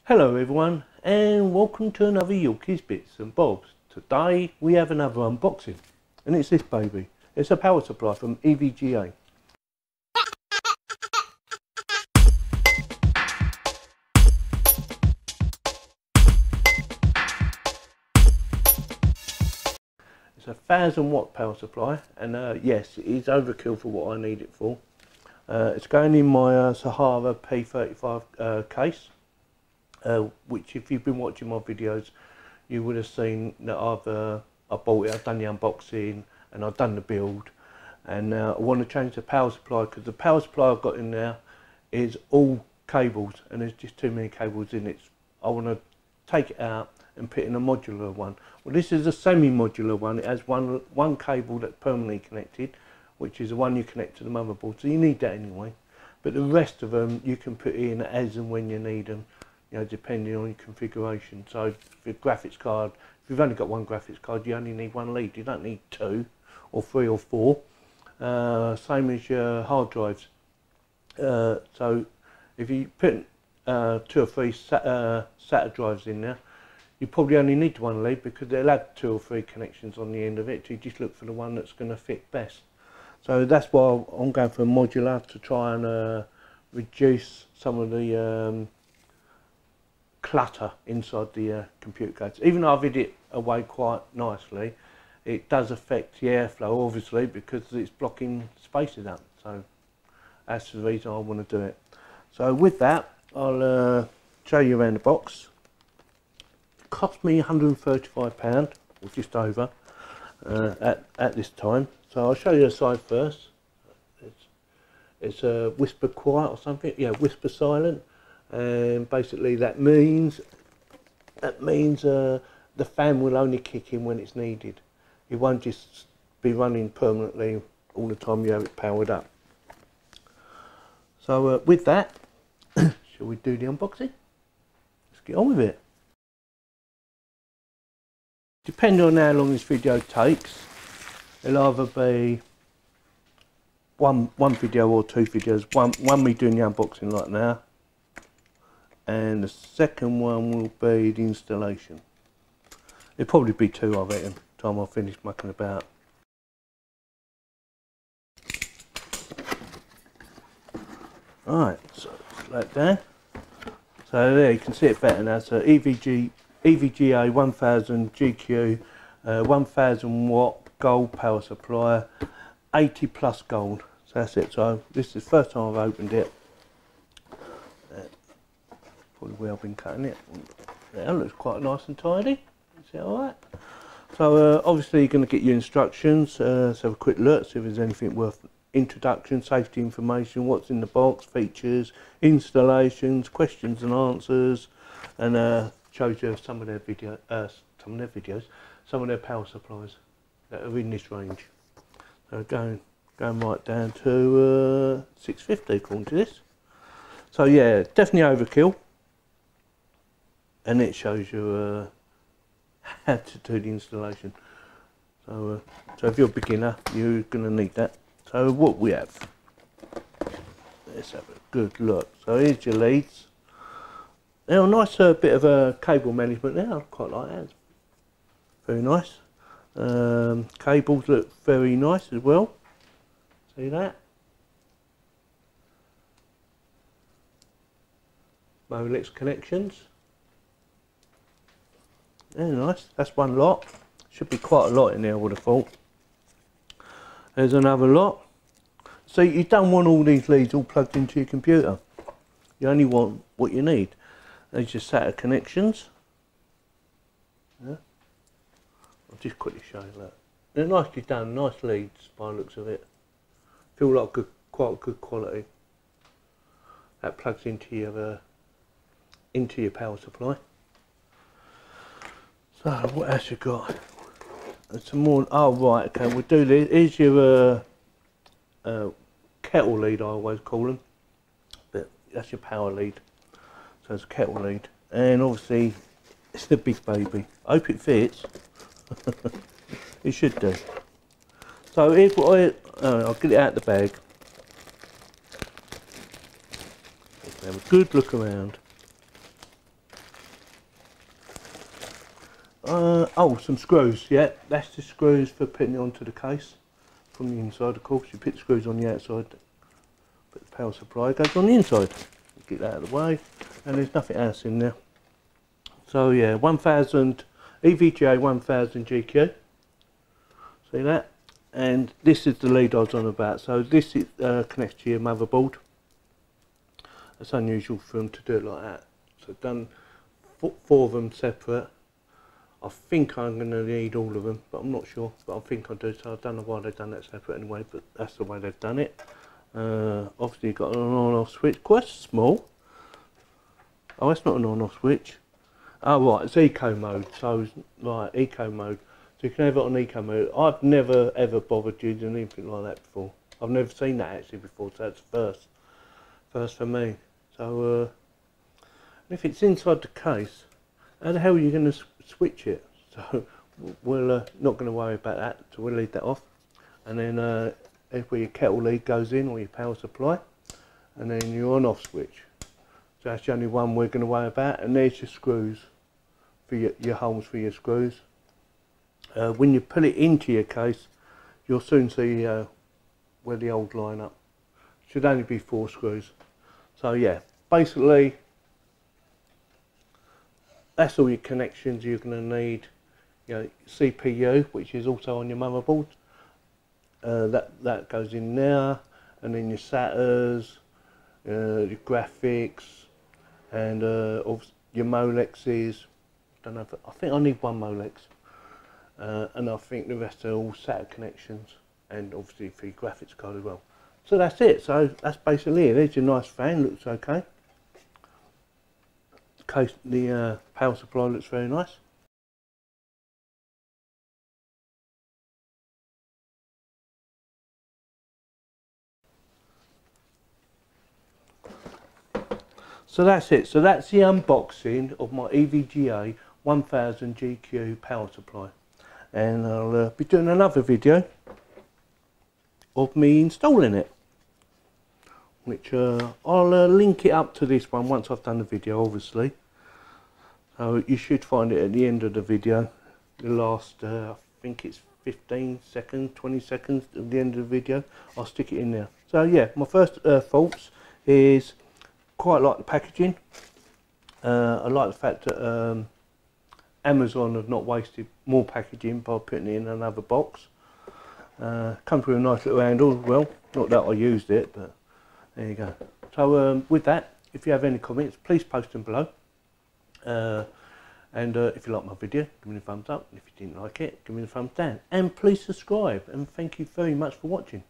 Hello everyone, and welcome to another Yorkies Bits and Bobs. Today we have another unboxing, and it's this baby. It's a power supply from EVGA. It's a 1000-watt power supply, and yes, it is overkill for what I need it for. It's going in my Sahara P35 case. Which, if you've been watching my videos, you would have seen that I bought it, I've done the unboxing and I've done the build, and I want to change the power supply because the power supply I've got in there is all cables and there's just too many cables in it. I want to take it out and put in a modular one. Well, this is a semi-modular one. It has one cable that's permanently connected, which is the one you connect to the motherboard, so you need that anyway, but the rest of them you can put in as and when you need them, you know, depending on your configuration. So for your graphics card, if you've only got one graphics card, you only need one lead. You don't need 2 or 3 or 4. Same as your hard drives. So if you put 2 or 3 SATA drives in there, you probably only need one lead because they'll have 2 or 3 connections on the end of it. So you just look for the one that's going to fit best. So that's why I'm going for a modular, to try and reduce some of the clutter inside the computer cards. Even though I've hid it away quite nicely, it does affect the airflow obviously because it's blocking spaces up. So that's the reason I want to do it. So with that, I'll show you around the box. It cost me £135 or just over at this time. So I'll show you the side first. It's a whisper quiet or something. Yeah, whisper silent. And basically that means the fan will only kick in when it's needed. It won't just be running permanently all the time you have it powered up. So with that, shall we do the unboxing? Let's get on with it. Depending on how long this video takes, it'll either be one video or 2 videos. One me doing the unboxing like now, and the second one will be the installation. It'll probably be 2 of it, and time I finish mucking about. Alright, so let down. So there you can see it better now. So EVGA 1000 GQ 1000 watt gold power supply, 80 plus gold. So that's it. So this is the first time I've opened it. Probably where I've been cutting it. Yeah, it looks quite nice and tidy. Is it alright? So obviously you're going to get your instructions. Let's have a quick look, see if there's anything worth introduction, safety information, what's in the box, features, installations, questions and answers, and shows you some of their videos, some of their power supplies that are in this range. So going right down to 650 according to this. So yeah, definitely overkill. And it shows you how to do the installation. So if you're a beginner, you're going to need that. So what we have, let's have a good look. So here's your leads. Now a nice bit of a cable management there. I quite like that. Very nice. Cables look very nice as well. See that? Molex connections. Very nice. That's one lot. Should be quite a lot in there, I would have thought. There's another lot. So you don't want all these leads all plugged into your computer. You only want what you need. There's your SATA connections. Yeah. I'll just quickly show you that. They're nicely done, nice leads by the looks of it. Feel like quite good quality. That plugs into your power supply. So what else you got? There's some more. Oh right, okay, we'll do this. Here's your kettle lead, I always call them. But that's your power lead. So it's a kettle lead, and obviously it's the big baby. I hope it fits. It should do. So here's what I'll get it out of the bag. Let's have a good look around. Oh, some screws. Yeah, that's the screws for putting it onto the case from the inside. Of course, you put the screws on the outside, but the power supply goes on the inside. Get that out of the way, and there's nothing else in there. So yeah, 1000 EVGA 1000 GQ. See that? And this is the lead I was on about. So this is, connects to your motherboard. It's unusual for them to do it like that. So I've done 4 of them separate. I think I'm going to need all of them, but I'm not sure. But I think I do. So I don't know why they've done that separate anyway. But that's the way they've done it. Obviously you've got an on-off switch. Quite small. Oh, that's not an on-off switch. Oh right, it's eco mode. So right, eco mode. So you can have it on eco mode. I've never ever bothered using anything like that before. I've never seen that actually before, so that's first for me. So if it's inside the case, how the hell are you going to switch it? So we're not going to worry about that, so we'll leave that off. And then if where your kettle lead goes in, or your power supply, and then your on-off switch. So that's the only one we're going to worry about. And there's your screws, for your holes for your screws. When you put it into your case, you'll soon see where the holes line up. Should only be 4 screws. So yeah, basically that's all your connections you're going to need. You know, CPU, which is also on your motherboard, that goes in there, and then your SATAs, your graphics, and your Molexes. I think I need 1 Molex. And I think the rest are all SATA connections, and obviously for your graphics card as well. So that's it. So that's basically it. There's your nice fan, looks okay. The power supply looks very nice. So that's it. So that's the unboxing of my EVGA 1000 GQ power supply. And I'll be doing another video of me installing it, which I'll link it up to this one once I've done the video, obviously. So you should find it at the end of the video, the last I think it's 15 seconds, 20 seconds at the end of the video. I'll stick it in there. So yeah, my first thoughts is quite like the packaging. I like the fact that Amazon have not wasted more packaging by putting it in another box. Comes with a nice little handle as well. Not that I used it, but there you go. So with that, if you have any comments, please post them below. And if you like my video, give me a thumbs up. And if you didn't like it, give me a thumbs down. And please subscribe. And thank you very much for watching.